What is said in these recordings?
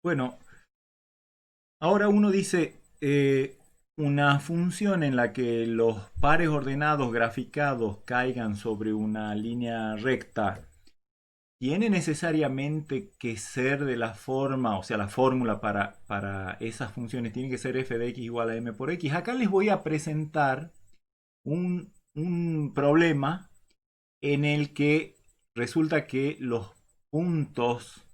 Bueno, ahora uno dice una función en la que los pares ordenados graficados caigan sobre una línea recta, ¿tiene necesariamente que ser de la forma, o sea, la fórmula para esas funciones tiene que ser f de x igual a m por x? Acá les voy a presentar un problema en el que resulta que los puntos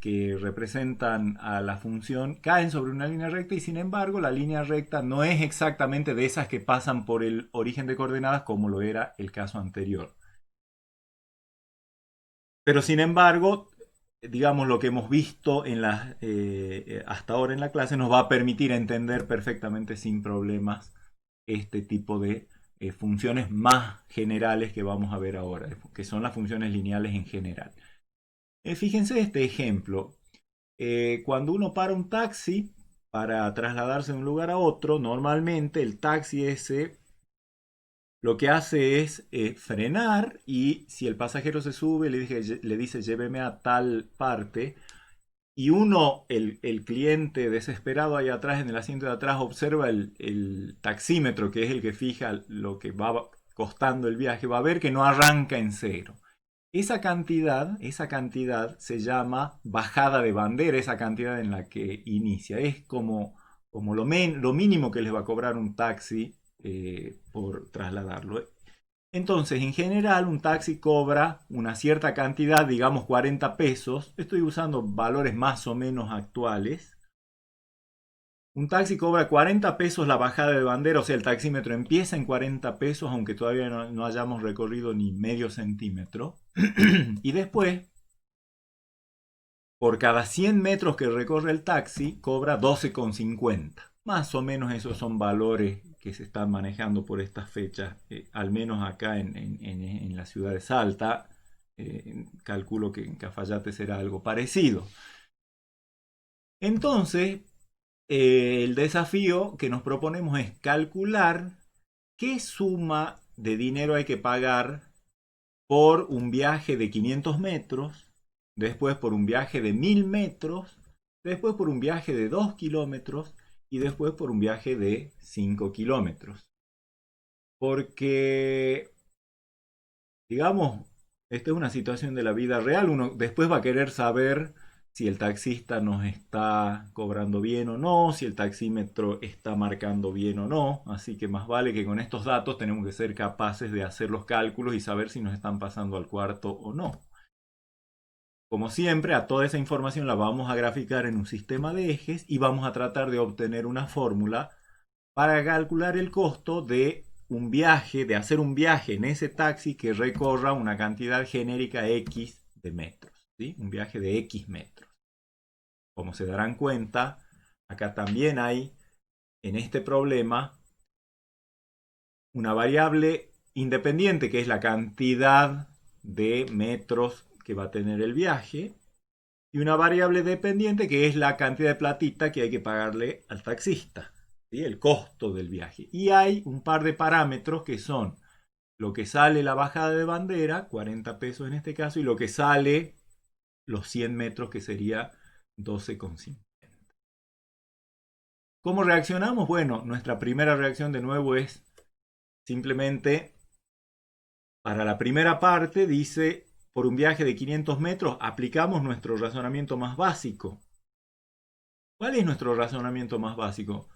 que representan a la función caen sobre una línea recta y sin embargo la línea recta no es exactamente de esas que pasan por el origen de coordenadas como lo era el caso anterior. Pero sin embargo, digamos, lo que hemos visto hasta ahora en la clase nos va a permitir entender perfectamente sin problemas este tipo de funciones más generales que vamos a ver ahora, que son las funciones lineales en general. Fíjense este ejemplo. Cuando uno para un taxi para trasladarse de un lugar a otro, normalmente el taxi ese lo que hace es frenar y si el pasajero se sube, le dice lléveme a tal parte y uno, el cliente desesperado ahí atrás en el asiento de atrás, observa el taxímetro, que es el que fija lo que va costando el viaje, va a ver que no arranca en cero. Esa cantidad se llama bajada de bandera, esa cantidad en la que inicia. Es como lo mínimo que les va a cobrar un taxi por trasladarlo. Entonces, en general, un taxi cobra una cierta cantidad, digamos 40 pesos. Estoy usando valores más o menos actuales. Un taxi cobra 40 pesos la bajada de bandera, o sea, el taxímetro empieza en 40 pesos, aunque todavía no hayamos recorrido ni medio centímetro. Y después, por cada 100 metros que recorre el taxi, cobra 12,50. Más o menos esos son valores que se están manejando por estas fechas, al menos acá en la ciudad de Salta. Calculo que en Cafayate será algo parecido. Entonces, el desafío que nos proponemos es calcular qué suma de dinero hay que pagar por un viaje de 500 metros, después por un viaje de 1000 metros, después por un viaje de 2 kilómetros y después por un viaje de 5 kilómetros. Porque, digamos, esta es una situación de la vida real, uno después va a querer saber si el taxista nos está cobrando bien o no, si el taxímetro está marcando bien o no, así que más vale que con estos datos tenemos que ser capaces de hacer los cálculos y saber si nos están pasando al cuarto o no. Como siempre, a toda esa información la vamos a graficar en un sistema de ejes y vamos a tratar de obtener una fórmula para calcular el costo de un viaje, de hacer un viaje en ese taxi que recorra una cantidad genérica X de metros, ¿sí? Un viaje de X metros. Como se darán cuenta, acá también hay en este problema una variable independiente que es la cantidad de metros que va a tener el viaje y una variable dependiente que es la cantidad de platita que hay que pagarle al taxista, ¿sí? El costo del viaje. Y hay un par de parámetros que son lo que sale la bajada de bandera, 40 pesos en este caso, y lo que sale los 100 metros, que sería 12,50. ¿Cómo reaccionamos? Bueno, nuestra primera reacción de nuevo es simplemente, para la primera parte, dice, por un viaje de 500 metros, aplicamos nuestro razonamiento más básico. ¿Cuál es nuestro razonamiento más básico?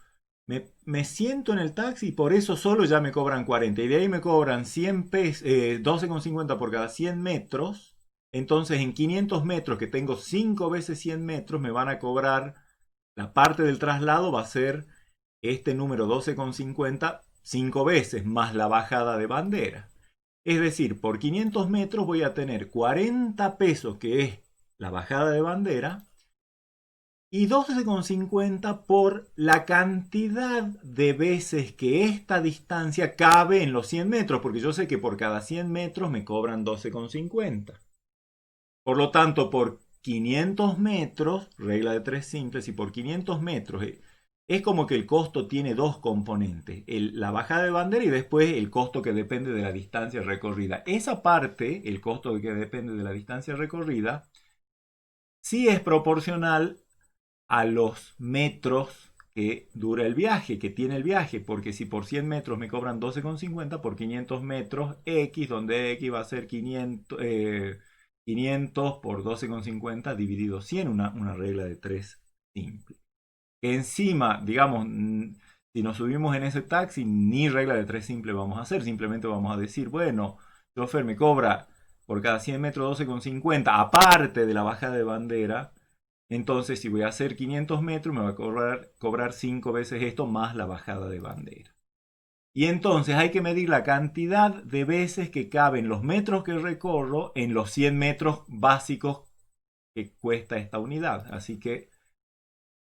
Me siento en el taxi y por eso solo ya me cobran 40. Y de ahí me cobran 100 pesos, 12,50 por cada 100 metros. Entonces en 500 metros, que tengo 5 veces 100 metros, me van a cobrar, la parte del traslado va a ser este número 12,50 5 veces más la bajada de bandera. Es decir, por 500 metros voy a tener 40 pesos, que es la bajada de bandera, y 12,50 por la cantidad de veces que esta distancia cabe en los 100 metros, porque yo sé que por cada 100 metros me cobran 12,50. Por lo tanto, por 500 metros, regla de tres simples, y por 500 metros es como que el costo tiene dos componentes, la bajada de bandera y después el costo que depende de la distancia recorrida. Esa parte, el costo que depende de la distancia recorrida, sí es proporcional a los metros que dura el viaje, que tiene el viaje, porque si por 100 metros me cobran 12,50, por 500 metros X, donde X va a ser 500 por 12,50 dividido 100, una regla de 3 simple. Que encima, digamos, si nos subimos en ese taxi, ni regla de 3 simple vamos a hacer, simplemente vamos a decir, bueno, el chofer me cobra por cada 100 metros 12,50, aparte de la bajada de bandera. Entonces, si voy a hacer 500 metros, me va a cobrar 5 veces esto más la bajada de bandera. Y entonces hay que medir la cantidad de veces que caben los metros que recorro en los 100 metros básicos que cuesta esta unidad. Así que,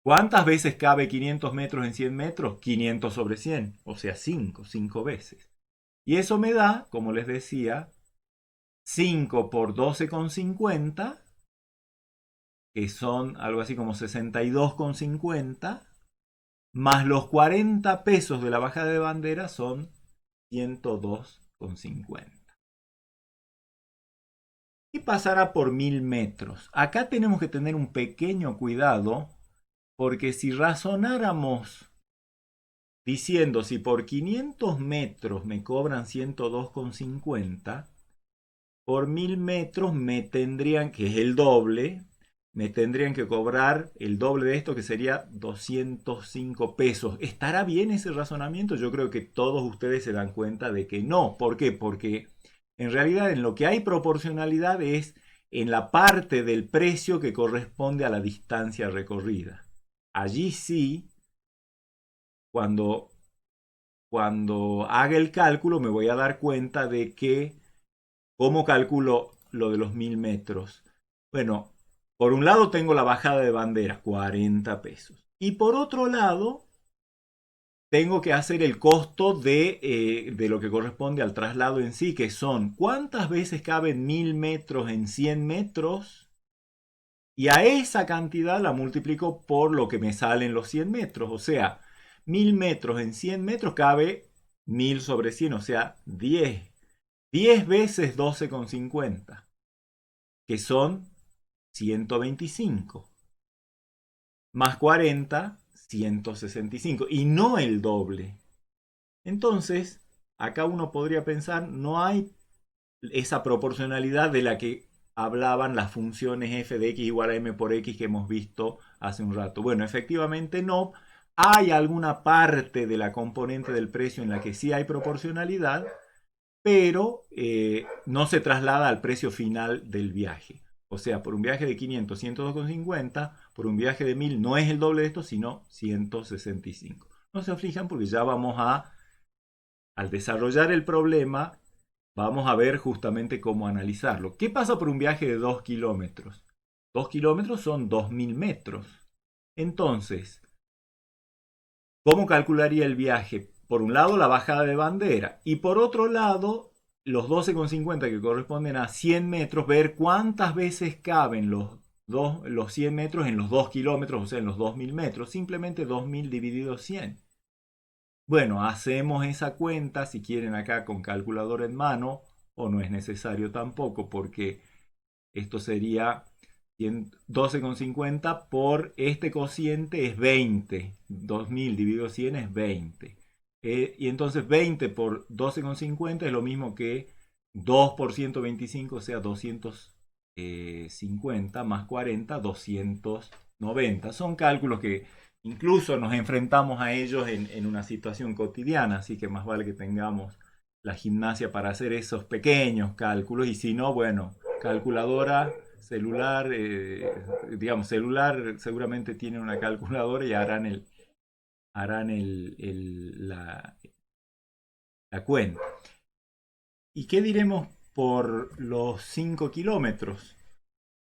¿cuántas veces cabe 500 metros en 100 metros? 500 sobre 100, o sea, 5 veces. Y eso me da, como les decía, 5 por 12,50, que son algo así como 62,50, más los 40 pesos de la bajada de bandera son 102,50. Y pasará por 1000 metros. Acá tenemos que tener un pequeño cuidado, porque si razonáramos diciendo si por 500 metros me cobran 102,50, por 1000 metros me tendrían, que es el doble, me tendrían que cobrar el doble de esto, que sería 205 pesos. ¿Estará bien ese razonamiento? Yo creo que todos ustedes se dan cuenta de que no. ¿Por qué? Porque en realidad en lo que hay proporcionalidad es en la parte del precio que corresponde a la distancia recorrida. Allí sí, cuando, cuando haga el cálculo me voy a dar cuenta de que, ¿cómo calculo lo de los 1000 metros? Bueno, por un lado tengo la bajada de bandera, 40 pesos. Y por otro lado, tengo que hacer el costo de lo que corresponde al traslado en sí, que son ¿cuántas veces caben 1000 metros en 100 metros? Y a esa cantidad la multiplico por lo que me salen los 100 metros. O sea, 1000 metros en 100 metros cabe 1000 sobre 100, o sea, 10. 10 veces 12,50, que son 125. Más 40, 165. Y no el doble. Entonces, acá uno podría pensar, no hay esa proporcionalidad de la que hablaban las funciones f de x igual a m por x que hemos visto hace un rato. Bueno, efectivamente no. Hay alguna parte de la componente del precio en la que sí hay proporcionalidad, pero no se traslada al precio final del viaje. O sea, por un viaje de 500, 102,50, por un viaje de 1000 no es el doble de esto, sino 165. No se aflijan porque ya vamos al desarrollar el problema, vamos a ver justamente cómo analizarlo. ¿Qué pasa por un viaje de 2 kilómetros? 2 kilómetros son 2000 metros. Entonces, ¿cómo calcularía el viaje? Por un lado, la bajada de bandera. Y por otro lado, los 12,50 que corresponden a 100 metros, ver cuántas veces caben los 100 metros en los 2 kilómetros, o sea, en los 2000 metros. Simplemente 2000 dividido 100. Bueno, hacemos esa cuenta, si quieren acá con calculadora en mano, o no es necesario tampoco, porque esto sería 12,50 por este cociente es 20. 2000 dividido 100 es 20. Y entonces 20 por 12,50 es lo mismo que 2 por 125, o sea, 250 más 40, 290. Son cálculos que incluso nos enfrentamos a ellos en una situación cotidiana, así que más vale que tengamos la gimnasia para hacer esos pequeños cálculos, y si no, bueno, calculadora, celular, digamos, celular seguramente tiene una calculadora y la cuenta. ¿Y qué diremos por los 5 kilómetros?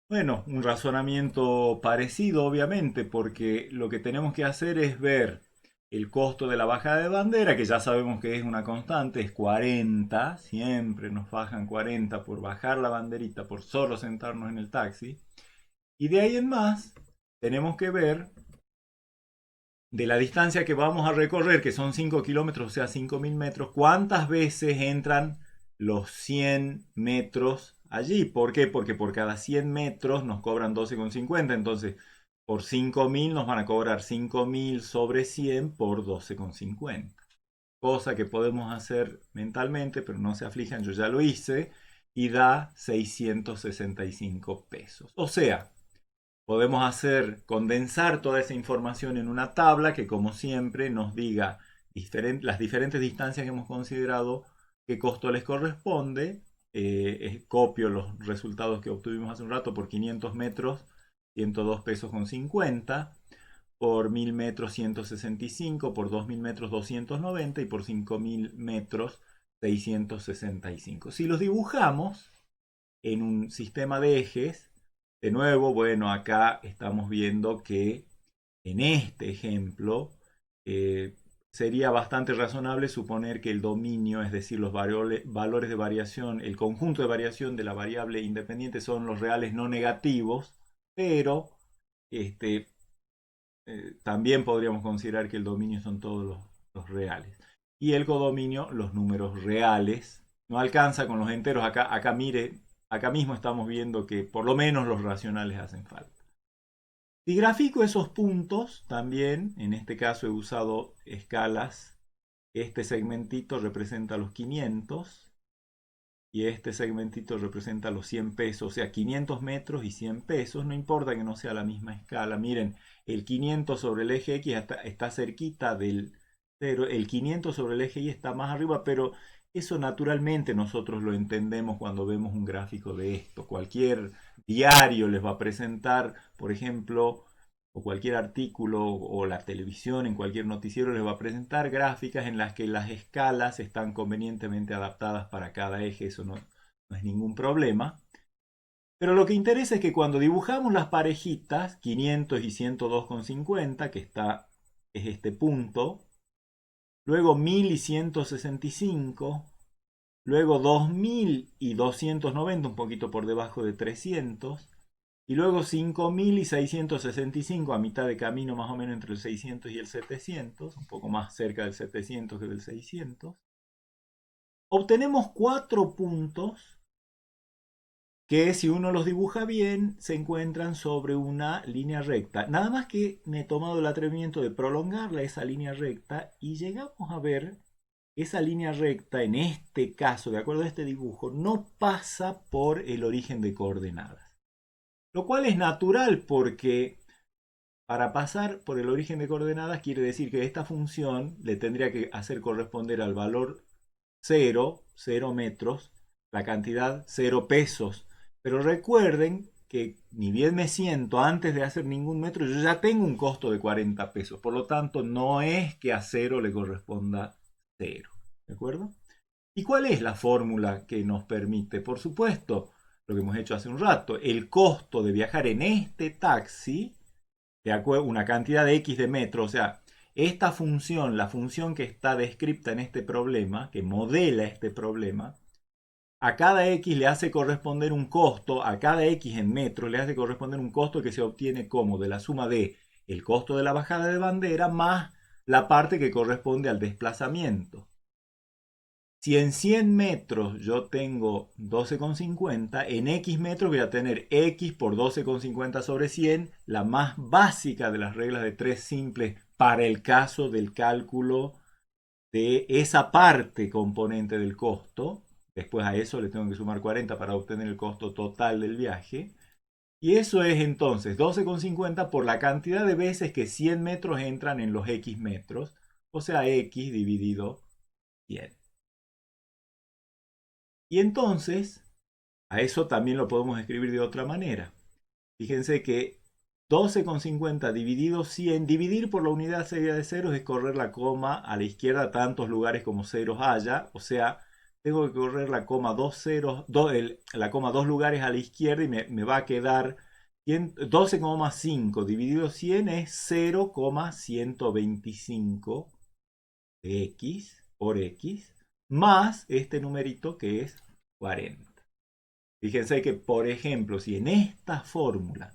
Bueno, un razonamiento parecido, obviamente, porque lo que tenemos que hacer es ver el costo de la bajada de bandera, que ya sabemos que es una constante, es 40, siempre nos bajan 40 por bajar la banderita, por solo sentarnos en el taxi. Y de ahí en más, tenemos que ver de la distancia que vamos a recorrer, que son 5 kilómetros, o sea, 5000 metros, cuántas veces entran los 100 metros allí. ¿Por qué? Porque por cada 100 metros nos cobran 12,50. Entonces, por 5.000 nos van a cobrar 5.000 sobre 100 por 12,50. Cosa que podemos hacer mentalmente, pero no se aflijan, yo ya lo hice, y da 665 pesos. O sea, podemos condensar toda esa información en una tabla que, como siempre, nos diga las diferentes distancias que hemos considerado, qué costo les corresponde. Copio los resultados que obtuvimos hace un rato: por 500 metros, 102 pesos con 50; por 1000 metros, 165; por 2000 metros, 290; y por 5000 metros, 665. Si los dibujamos en un sistema de ejes, de nuevo, bueno, acá estamos viendo que en este ejemplo sería bastante razonable suponer que el dominio, es decir, los valores de variación, el conjunto de variación de la variable independiente, son los reales no negativos, pero este, también podríamos considerar que el dominio son todos los reales. Y el codominio, los números reales. No alcanza con los enteros. Acá mire, acá mismo estamos viendo que por lo menos los racionales hacen falta. Si grafico esos puntos, también, en este caso he usado escalas. Este segmentito representa los 500 y este segmentito representa los 100 pesos, o sea, 500 metros y 100 pesos, no importa que no sea la misma escala. Miren, el 500 sobre el eje X está cerquita del 0, el 500 sobre el eje Y está más arriba, pero eso naturalmente nosotros lo entendemos cuando vemos un gráfico de esto. Cualquier diario les va a presentar, por ejemplo, o cualquier artículo o la televisión en cualquier noticiero les va a presentar gráficas en las que las escalas están convenientemente adaptadas para cada eje. Eso no es ningún problema. Pero lo que interesa es que cuando dibujamos las parejitas 500 y 102,50, es este punto, luego 1000 y 165, luego 2000 y 290, un poquito por debajo de 300, y luego 5000 y 665, a mitad de camino más o menos entre el 600 y el 700, un poco más cerca del 700 que del 600. Obtenemos 4 puntos que, si uno los dibuja bien, se encuentran sobre una línea recta. Nada más que me he tomado el atrevimiento de prolongarla esa línea recta y llegamos a ver esa línea recta, en este caso, de acuerdo a este dibujo, no pasa por el origen de coordenadas. Lo cual es natural, porque para pasar por el origen de coordenadas quiere decir que esta función le tendría que hacer corresponder al valor 0, 0 metros, la cantidad 0 pesos. Pero recuerden que ni bien me siento antes de hacer ningún metro, yo ya tengo un costo de 40 pesos. Por lo tanto, no es que a 0 le corresponda 0. ¿De acuerdo? ¿Y cuál es la fórmula que nos permite? Por supuesto, lo que hemos hecho hace un rato: el costo de viajar en este taxi, de acuerdo, una cantidad de X de metros. O sea, esta función, la función que está descrita en este problema, que modela este problema, a cada X le hace corresponder un costo, a cada X en metros le hace corresponder un costo que se obtiene como de la suma de el costo de la bajada de bandera más la parte que corresponde al desplazamiento. Si en 100 metros yo tengo 12,50, en X metros voy a tener X por 12,50 sobre 100, la más básica de las reglas de 3 simples para el caso del cálculo de esa parte componente del costo. Después a eso le tengo que sumar 40 para obtener el costo total del viaje. Y eso es entonces 12,50 por la cantidad de veces que 100 metros entran en los X metros, o sea, X dividido 100. Y entonces, a eso también lo podemos escribir de otra manera. Fíjense que 12,50 dividido 100, dividir por la unidad serie de ceros es correr la coma a la izquierda tantos lugares como ceros haya. O sea, tengo que correr la coma dos lugares a la izquierda y me va a quedar 12,5 dividido 100 es 0,125 de X por X, más este numerito que es 40. Fíjense que, por ejemplo, si en esta fórmula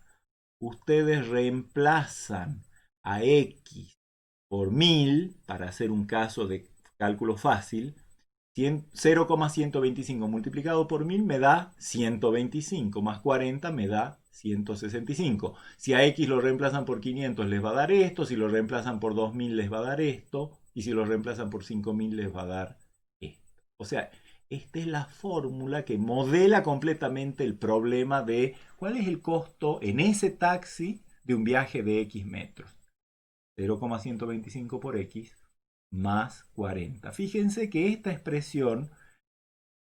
ustedes reemplazan a X por 1000, para hacer un caso de cálculo fácil, 0,125 multiplicado por 1000 me da 125, más 40 me da 165. Si a x lo reemplazan por 500 les va a dar esto, si lo reemplazan por 2000 les va a dar esto, y si lo reemplazan por 5000 les va a dar esto. O sea, esta es la fórmula que modela completamente el problema de cuál es el costo en ese taxi de un viaje de x metros. 0,125 por x más 40. Fíjense que esta expresión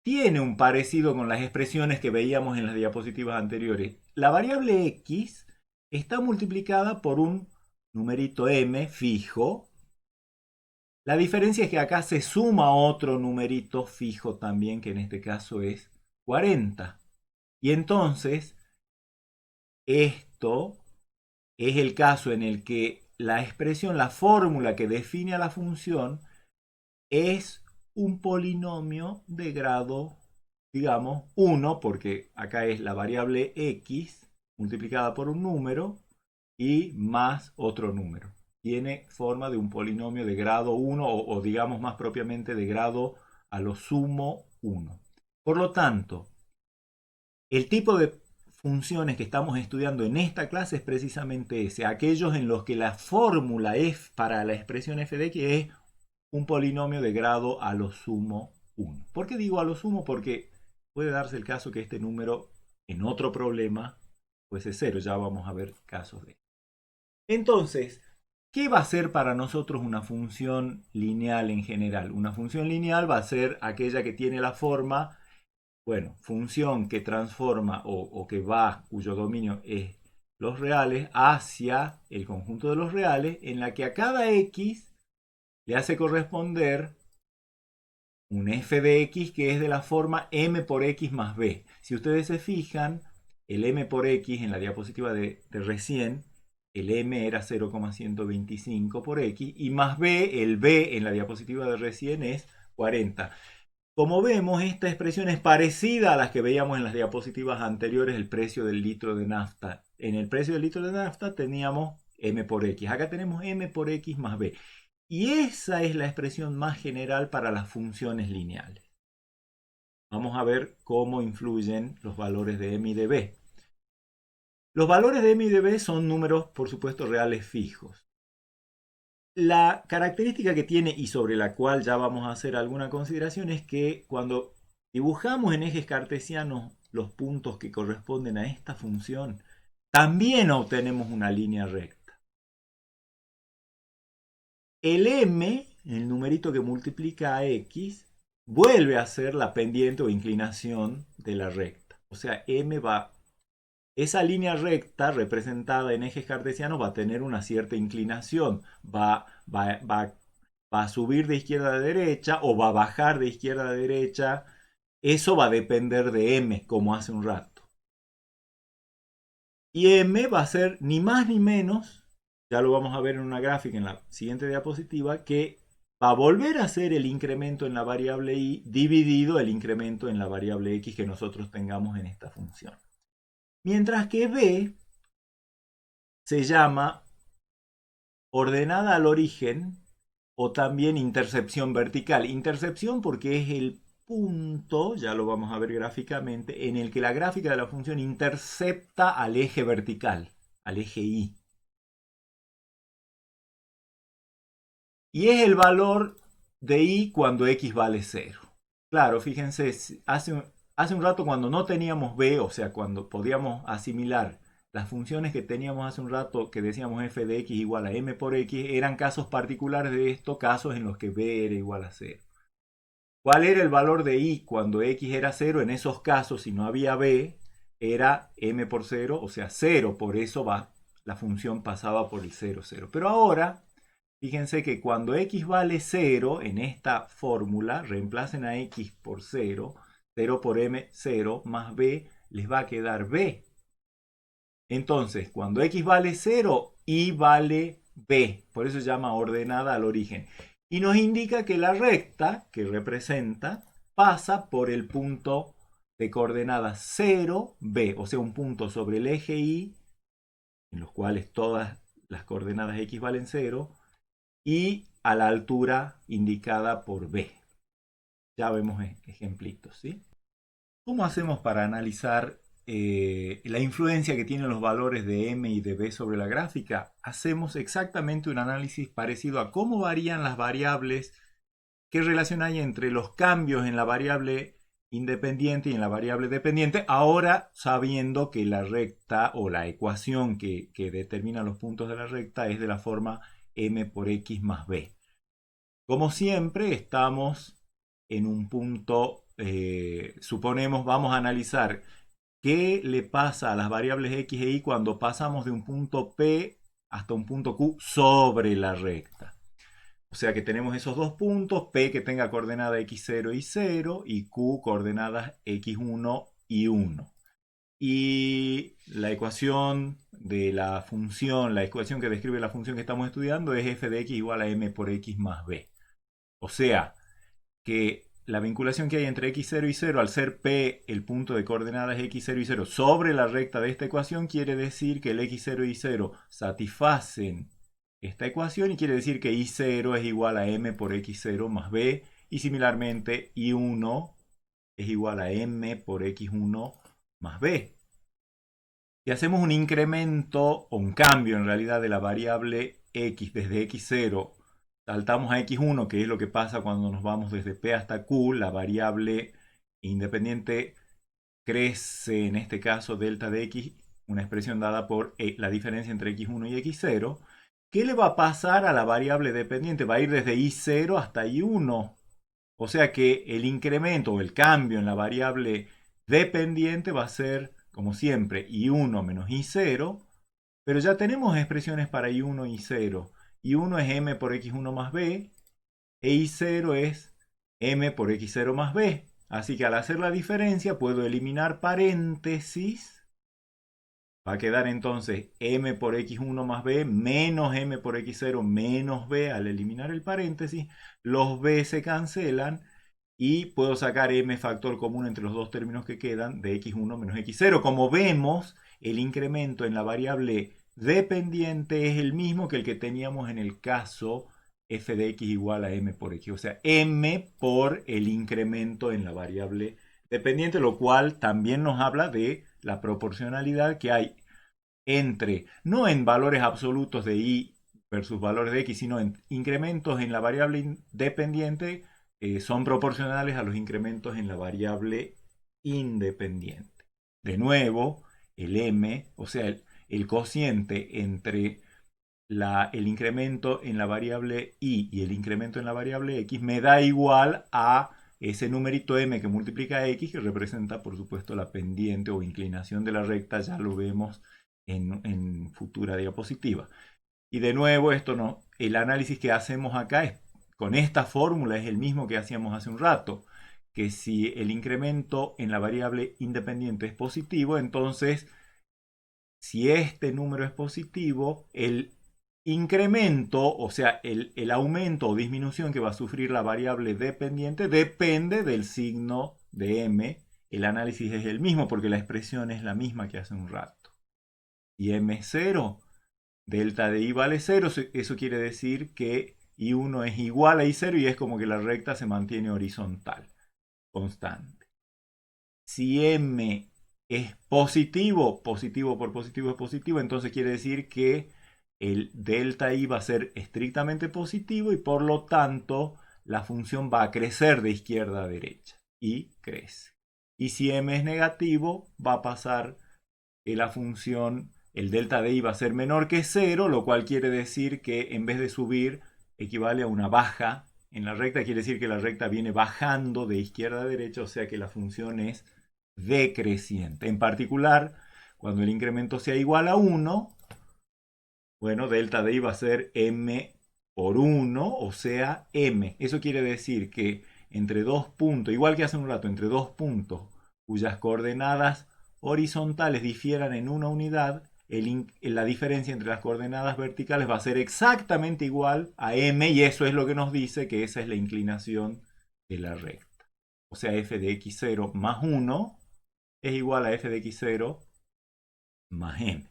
tiene un parecido con las expresiones que veíamos en las diapositivas anteriores. La variable x está multiplicada por un numerito m fijo. La diferencia es que acá se suma otro numerito fijo también, que en este caso es 40. Y entonces, esto es el caso en el que la expresión, la fórmula que define a la función, es un polinomio de grado, digamos, 1, porque acá es la variable x multiplicada por un número y más otro número. Tiene forma de un polinomio de grado 1 o digamos más propiamente de grado a lo sumo 1. Por lo tanto, el tipo de funciones que estamos estudiando en esta clase es precisamente ese, aquellos en los que la fórmula f para la expresión f de x es un polinomio de grado a lo sumo 1. ¿Por qué digo a lo sumo? Porque puede darse el caso que este número en otro problema fuese 0. Ya vamos a ver casos de esto. Entonces, ¿qué va a ser para nosotros una función lineal en general? Una función lineal va a ser aquella que tiene la forma, bueno, función que transforma o que va, cuyo dominio es los reales, hacia el conjunto de los reales, en la que a cada x le hace corresponder un f de x que es de la forma m por x más b. Si ustedes se fijan, el m por x en la diapositiva de recién, el m era 0,125 por x y más b, el b en la diapositiva de recién es 40. Como vemos, esta expresión es parecida a las que veíamos en las diapositivas anteriores, el precio del litro de nafta. En el precio del litro de nafta teníamos m por x. Acá tenemos m por x más b. Y esa es la expresión más general para las funciones lineales. Vamos a ver cómo influyen los valores de m y de b. Los valores de m y de b son números, por supuesto, reales fijos. La característica que tiene y sobre la cual ya vamos a hacer alguna consideración es que cuando dibujamos en ejes cartesianos los puntos que corresponden a esta función, también obtenemos una línea recta. El m, el numerito que multiplica a x, vuelve a ser la pendiente o inclinación de la recta. O sea, esa línea recta representada en ejes cartesianos va a tener una cierta inclinación. Va a subir de izquierda a derecha o va a bajar de izquierda a derecha. Eso va a depender de m, como hace un rato. Y m va a ser ni más ni menos, ya lo vamos a ver en una gráfica en la siguiente diapositiva, que va a volver a ser el incremento en la variable y dividido el incremento en la variable x que nosotros tengamos en esta función. Mientras que b se llama ordenada al origen o también intercepción vertical. Intercepción porque es el punto, ya lo vamos a ver gráficamente, en el que la gráfica de la función intercepta al eje vertical, al eje y. Y es el valor de y cuando x vale 0. Claro, fíjense, hace un rato cuando no teníamos b, o sea, cuando podíamos asimilar las funciones que teníamos hace un rato, que decíamos f de x igual a m por x, eran casos particulares de esto, casos en los que b era igual a 0. ¿Cuál era el valor de y cuando x era 0? En esos casos, si no había b, era m por 0, o sea, 0. Por eso la función pasaba por el 0, 0. Pero ahora, fíjense que cuando x vale 0, en esta fórmula, reemplacen a x por 0, 0 por m, 0, más b, les va a quedar b. Entonces, cuando x vale 0, y vale b. Por eso se llama ordenada al origen. Y nos indica que la recta que representa pasa por el punto de coordenadas 0, b. O sea, un punto sobre el eje y, en los cuales todas las coordenadas x valen 0, y a la altura indicada por b. Ya vemos ejemplitos, ¿sí? ¿Cómo hacemos para analizar la influencia que tienen los valores de m y de b sobre la gráfica? Hacemos exactamente un análisis parecido a cómo varían las variables, qué relación hay entre los cambios en la variable independiente y en la variable dependiente, ahora sabiendo que la recta o la ecuación que determina los puntos de la recta es de la forma m por x más b. Como siempre, estamos en un punto, suponemos, vamos a analizar qué le pasa a las variables x e y cuando pasamos de un punto P hasta un punto Q sobre la recta. O sea que tenemos esos dos puntos, P que tenga coordenada x0 y 0 y Q coordenadas x1 y 1. Y la ecuación de la función, la ecuación que describe la función que estamos estudiando es f de x igual a m por x más b. O sea, que la vinculación que hay entre x0 y 0 al ser P el punto de coordenadas x0 y 0 sobre la recta de esta ecuación quiere decir que el x0 y 0 satisfacen esta ecuación y quiere decir que y0 es igual a m por x0 más b y similarmente y1 es igual a m por x1 más b. Y hacemos un incremento o un cambio en realidad de la variable x desde x0 saltamos a x1, que es lo que pasa cuando nos vamos desde P hasta Q, la variable independiente crece, en este caso delta de x, una expresión dada por la diferencia entre x1 y x0. ¿Qué le va a pasar a la variable dependiente? Va a ir desde y0 hasta y1. O sea que el incremento o el cambio en la variable dependiente va a ser, como siempre, y1 menos y0, pero ya tenemos expresiones para y1 y 0. Y1 es m por x1 más b, e y0 es m por x0 más b. Así que al hacer la diferencia puedo eliminar paréntesis. Va a quedar entonces m por x1 más b menos m por x0 menos b al eliminar el paréntesis. Los b se cancelan y puedo sacar m factor común entre los dos términos que quedan de x1 menos x0. Como vemos, el incremento en la variable dependiente es el mismo que el que teníamos en el caso f de x igual a m por x. O sea, m por el incremento en la variable dependiente, lo cual también nos habla de la proporcionalidad que hay entre, no en valores absolutos de y versus valores de x, sino en incrementos en la variable dependiente son proporcionales a los incrementos en la variable independiente. De nuevo, el m, o sea, el cociente entre el incremento en la variable y el incremento en la variable x me da igual a ese numerito m que multiplica x, que representa por supuesto la pendiente o inclinación de la recta, ya lo vemos en futura diapositiva. Y de nuevo, esto no, el análisis que hacemos acá es, con esta fórmula es el mismo que hacíamos hace un rato, que si el incremento en la variable independiente es positivo, entonces si este número es positivo, el incremento, o sea, el aumento o disminución que va a sufrir la variable dependiente depende del signo de m. El análisis es el mismo porque la expresión es la misma que hace un rato. Y m es 0, delta de y vale 0, eso quiere decir que y1 es igual a y0 y es como que la recta se mantiene horizontal, constante. Si m es positivo, positivo por positivo es positivo, entonces quiere decir que el delta i va a ser estrictamente positivo y por lo tanto la función va a crecer de izquierda a derecha y crece. Y si m es negativo, va a pasar que la función, el delta de i va a ser menor que 0, lo cual quiere decir que en vez de subir equivale a una baja en la recta, quiere decir que la recta viene bajando de izquierda a derecha, o sea que la función es decreciente. En particular, cuando el incremento sea igual a 1, bueno, delta de i va a ser m por 1, o sea, m. Eso quiere decir que entre dos puntos, igual que hace un rato, entre dos puntos cuyas coordenadas horizontales difieran en una unidad, la diferencia entre las coordenadas verticales va a ser exactamente igual a m, y eso es lo que nos dice que esa es la inclinación de la recta. O sea, f de x0 más 1 es igual a f de x0 más m.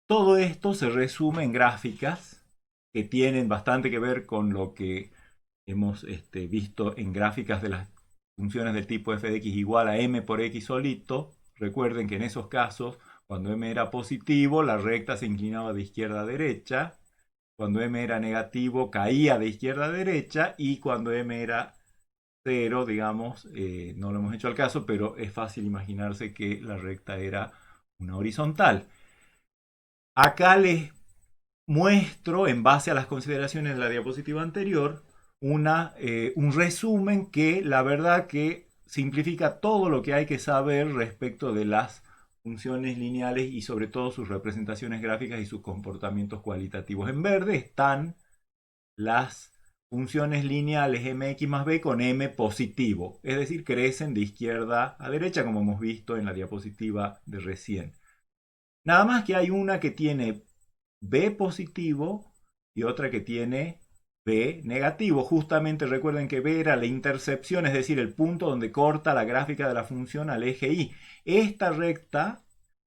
Todo esto se resume en gráficas que tienen bastante que ver con lo que hemos visto en gráficas de las funciones del tipo f de x igual a m por x solito. Recuerden que en esos casos, cuando m era positivo, la recta se inclinaba de izquierda a derecha. Cuando m era negativo, caía de izquierda a derecha. Y cuando m era 0, digamos, no lo hemos hecho al caso, pero es fácil imaginarse que la recta era una horizontal. Acá les muestro, en base a las consideraciones de la diapositiva anterior, un resumen que la verdad que simplifica todo lo que hay que saber respecto de las funciones lineales y sobre todo sus representaciones gráficas y sus comportamientos cualitativos. En verde están las funciones lineales mx más b con m positivo, es decir, crecen de izquierda a derecha como hemos visto en la diapositiva de recién. Nada más que hay una que tiene b positivo y otra que tiene b negativo. Justamente recuerden que b era la intercepción, es decir, el punto donde corta la gráfica de la función al eje y. Esta recta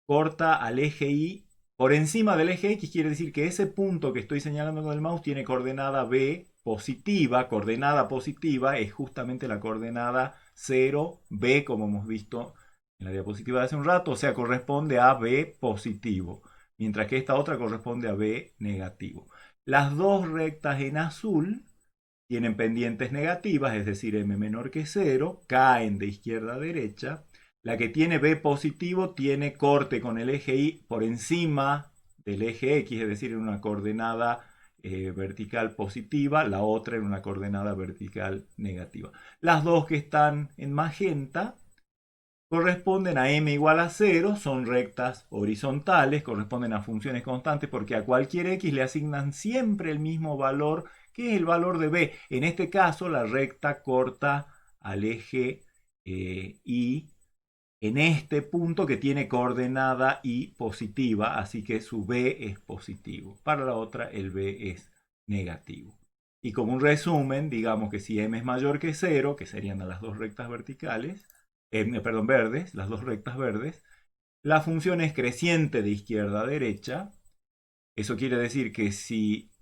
corta al eje y por encima del eje x, quiere decir que ese punto que estoy señalando con el mouse tiene coordenada b positiva. Coordenada positiva es justamente la coordenada 0, b, como hemos visto en la diapositiva de hace un rato, o sea, corresponde a b positivo, mientras que esta otra corresponde a b negativo. Las dos rectas en azul tienen pendientes negativas, es decir, m menor que 0, caen de izquierda a derecha. La que tiene b positivo tiene corte con el eje y por encima del eje x, es decir, en una coordenada vertical positiva, la otra en una coordenada vertical negativa. Las dos que están en magenta corresponden a m igual a 0, son rectas horizontales, corresponden a funciones constantes porque a cualquier x le asignan siempre el mismo valor, que es el valor de b. En este caso, la recta corta al eje y en este punto que tiene coordenada y positiva, así que su b es positivo. Para la otra, el b es negativo. Y como un resumen, digamos que si m es mayor que 0, que serían las dos rectas verticales, verdes, las dos rectas verdes, la función es creciente de izquierda a derecha. Eso quiere decir que si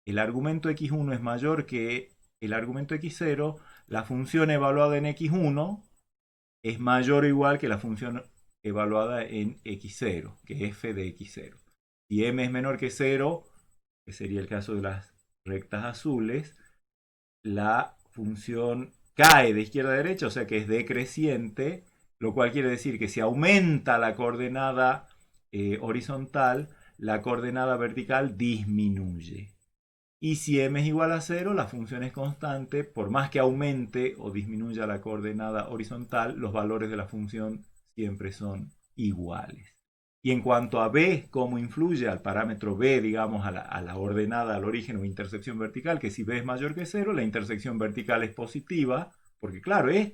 el argumento x1 es mayor que el argumento x0, la función evaluada en x1 es mayor o igual que la función evaluada en x0, que es f de x0. Si m es menor que 0, que sería el caso de las rectas azules, la función cae de izquierda a derecha, o sea que es decreciente, lo cual quiere decir que si aumenta la coordenada horizontal, la coordenada vertical disminuye. Y si m es igual a 0, la función es constante. Por más que aumente o disminuya la coordenada horizontal, los valores de la función siempre son iguales. Y en cuanto a b, cómo influye al parámetro b, digamos, a la ordenada al origen o intercepción vertical, que si b es mayor que 0, la intersección vertical es positiva, porque claro, el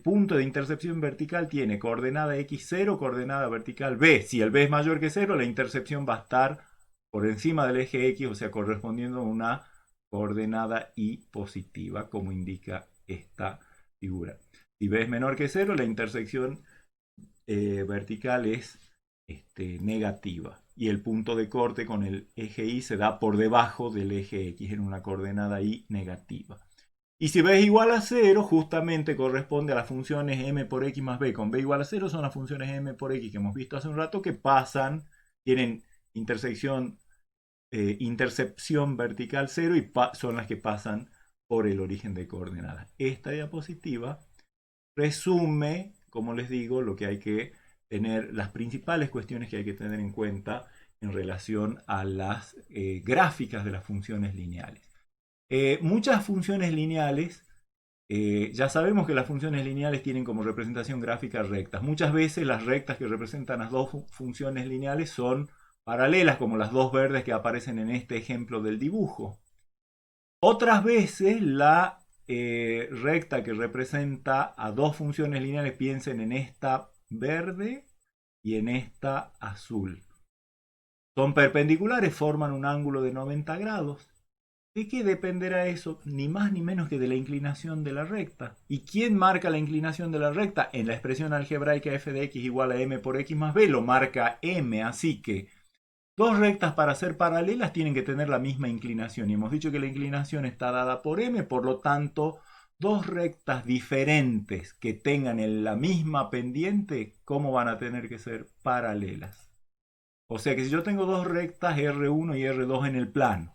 punto de intercepción vertical tiene coordenada x0, coordenada vertical b. Si el b es mayor que 0, la intercepción va a estar por encima del eje x, o sea, correspondiendo a una coordenada y positiva, como indica esta figura. Si b es menor que 0, la intersección vertical es negativa. Y el punto de corte con el eje y se da por debajo del eje x en una coordenada y negativa. Y si b es igual a 0, justamente corresponde a las funciones m por x más b con b igual a 0, son las funciones m por x que hemos visto hace un rato que pasan, tienen intercepción vertical 0 y son las que pasan por el origen de coordenadas. Esta diapositiva resume, como les digo, lo que hay que tener, las principales cuestiones que hay que tener en cuenta en relación a las gráficas de las funciones lineales. Muchas funciones lineales, ya sabemos que las funciones lineales tienen como representación gráfica rectas. Muchas veces las rectas que representan las dos funciones lineales son paralelas, como las dos verdes que aparecen en este ejemplo del dibujo. Otras veces la recta que representa a dos funciones lineales, piensen en esta verde y en esta azul. Son perpendiculares, forman un ángulo de 90 grados. ¿De qué dependerá eso? Ni más ni menos que de la inclinación de la recta. ¿Y quién marca la inclinación de la recta? En la expresión algebraica f de x igual a m por x más b lo marca m, así que Dos rectas para ser paralelas tienen que tener la misma inclinación. Y hemos dicho que la inclinación está dada por m, por lo tanto, dos rectas diferentes que tengan la misma pendiente, ¿cómo van a tener que ser paralelas? O sea que si yo tengo dos rectas R1 y R2 en el plano,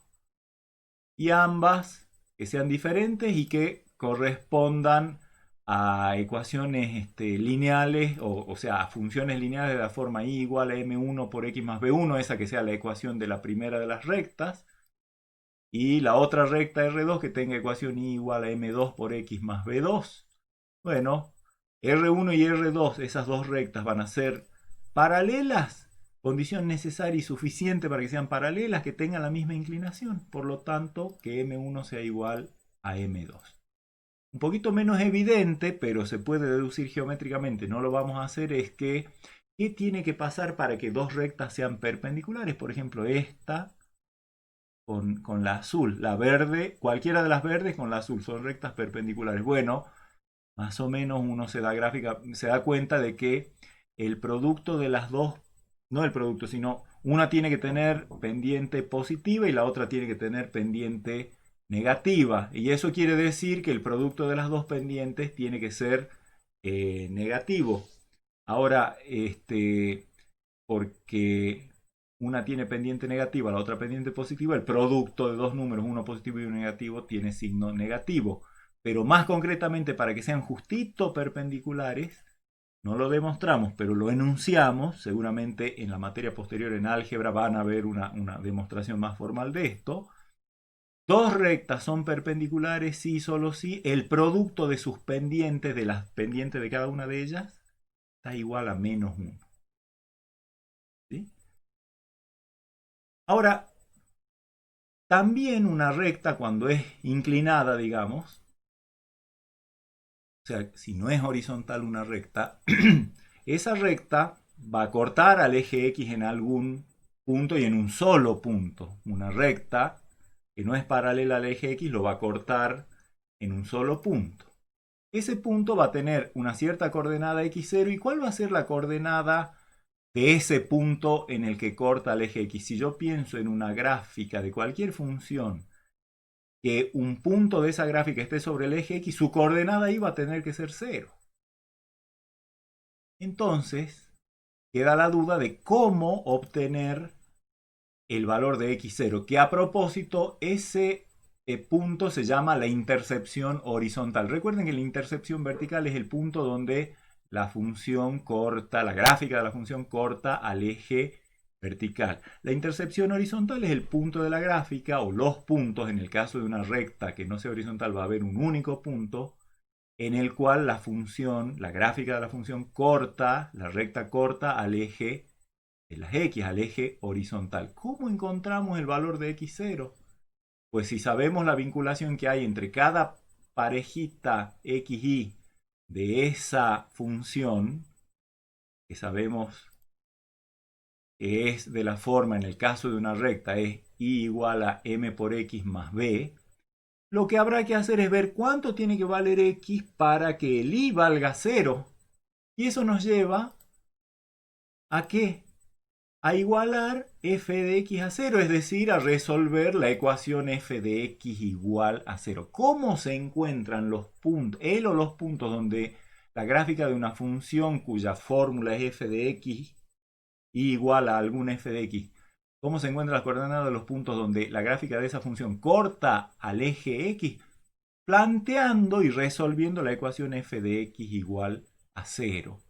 y ambas que sean diferentes y que correspondan a ecuaciones lineales, o sea, a funciones lineales de la forma y igual a m1 por x más b1, esa que sea la ecuación de la primera de las rectas, y la otra recta R2 que tenga ecuación y igual a m2 por x más b2. Bueno, R1 y R2, esas dos rectas van a ser paralelas, condición necesaria y suficiente para que sean paralelas, que tengan la misma inclinación, por lo tanto que M1 sea igual a M2. Un poquito menos evidente, pero se puede deducir geométricamente, no lo vamos a hacer, es que ¿qué tiene que pasar para que dos rectas sean perpendiculares? Por ejemplo, esta con la azul, la verde, cualquiera de las verdes con la azul, son rectas perpendiculares. Bueno, más o menos uno se da cuenta de que el producto de las dos, no el producto, sino una tiene que tener pendiente positiva y la otra tiene que tener pendiente negativa. Y eso quiere decir que el producto de las dos pendientes tiene que ser negativo. Ahora, porque una tiene pendiente negativa, la otra pendiente positiva, el producto de dos números, uno positivo y uno negativo, tiene signo negativo. Pero más concretamente, para que sean justito perpendiculares, no lo demostramos, pero lo enunciamos. Seguramente en la materia posterior en álgebra van a ver una demostración más formal de esto. Dos rectas son perpendiculares si, solo si el producto de sus pendientes, de las pendientes de cada una de ellas, está igual a menos 1. ¿Sí? Ahora, también una recta cuando es inclinada, digamos, o sea, si no es horizontal una recta, esa recta va a cortar al eje X en algún punto y en un solo punto. Una recta que no es paralela al eje X lo va a cortar en un solo punto. Ese punto va a tener una cierta coordenada x0. ¿Y cuál va a ser la coordenada de ese punto en el que corta el eje X? Si yo pienso en una gráfica de cualquier función, que un punto de esa gráfica esté sobre el eje X, su coordenada ahí va a tener que ser 0. Entonces, queda la duda de cómo obtener el valor de x0, que a propósito, ese punto se llama la intercepción horizontal. Recuerden que la intercepción vertical es el punto donde la función corta, la gráfica de la función corta al eje vertical. La intercepción horizontal es el punto de la gráfica, o los puntos. En el caso de una recta que no sea horizontal va a haber un único punto en el cual la función, la gráfica de la función corta, la recta corta al eje de las X, al eje horizontal. ¿Cómo encontramos el valor de x0? Pues si sabemos la vinculación que hay entre cada parejita xy de esa función, que sabemos que es de la forma, en el caso de una recta, es y igual a m por x más b, lo que habrá que hacer es ver cuánto tiene que valer x para que el y valga 0. Y eso nos lleva a ¿qué? A igualar f de x a 0, es decir, a resolver la ecuación f de x igual a 0. ¿Cómo se encuentran los puntos, el o los puntos donde la gráfica de una función cuya fórmula es f de x igual a algún f de x? ¿Cómo se encuentran las coordenadas de los puntos donde la gráfica de esa función corta al eje x? Planteando y resolviendo la ecuación f de x igual a 0.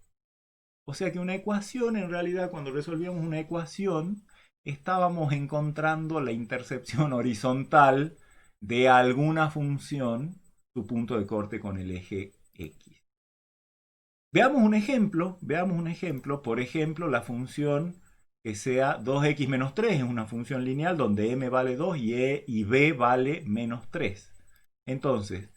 O sea que una ecuación, en realidad, cuando resolvíamos una ecuación, estábamos encontrando la intercepción horizontal de alguna función, su punto de corte con el eje X. Veamos un ejemplo, por ejemplo, la función que sea 2x menos 3, es una función lineal donde m vale 2 y b vale menos 3. Entonces,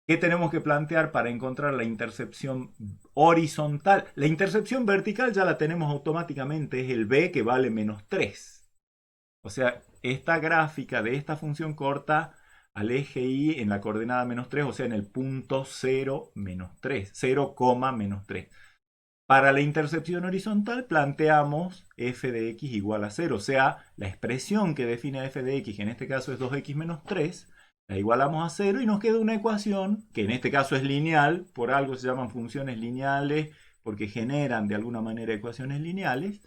¿qué tenemos que plantear para encontrar la intercepción horizontal? La intercepción vertical ya la tenemos automáticamente, es el b que vale menos 3. O sea, esta gráfica de esta función corta al eje y en la coordenada menos 3, o sea, en el punto 0, menos 3, 0, menos 3. Para la intercepción horizontal planteamos f de x igual a 0, o sea, la expresión que define a f de x, que en este caso es 2x menos 3, la igualamos a 0 y nos queda una ecuación, que en este caso es lineal, por algo se llaman funciones lineales, porque generan de alguna manera ecuaciones lineales.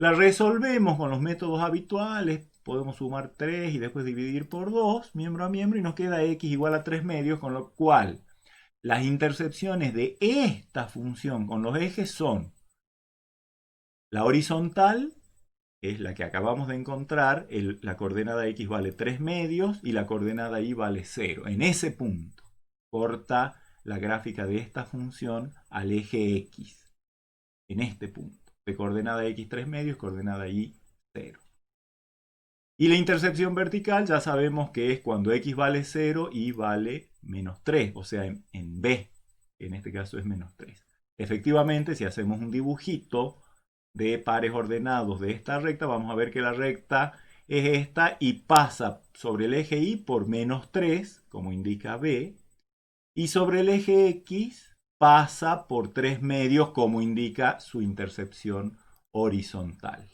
La resolvemos con los métodos habituales, podemos sumar 3 y después dividir por 2, miembro a miembro, y nos queda x igual a 3 medios, con lo cual las intercepciones de esta función con los ejes son la horizontal, que es la que acabamos de encontrar, la coordenada x vale 3 medios y la coordenada y vale 0. En ese punto corta la gráfica de esta función al eje x. En este punto, de coordenada x 3 medios, coordenada y 0. Y la intercepción vertical ya sabemos que es cuando x vale 0 y vale menos 3, o sea, en b, que en este caso es menos 3. Efectivamente, si hacemos un dibujito de pares ordenados de esta recta, vamos a ver que la recta es esta y pasa sobre el eje y por menos 3, como indica b, y sobre el eje x pasa por 3 medios, como indica su intercepción horizontal.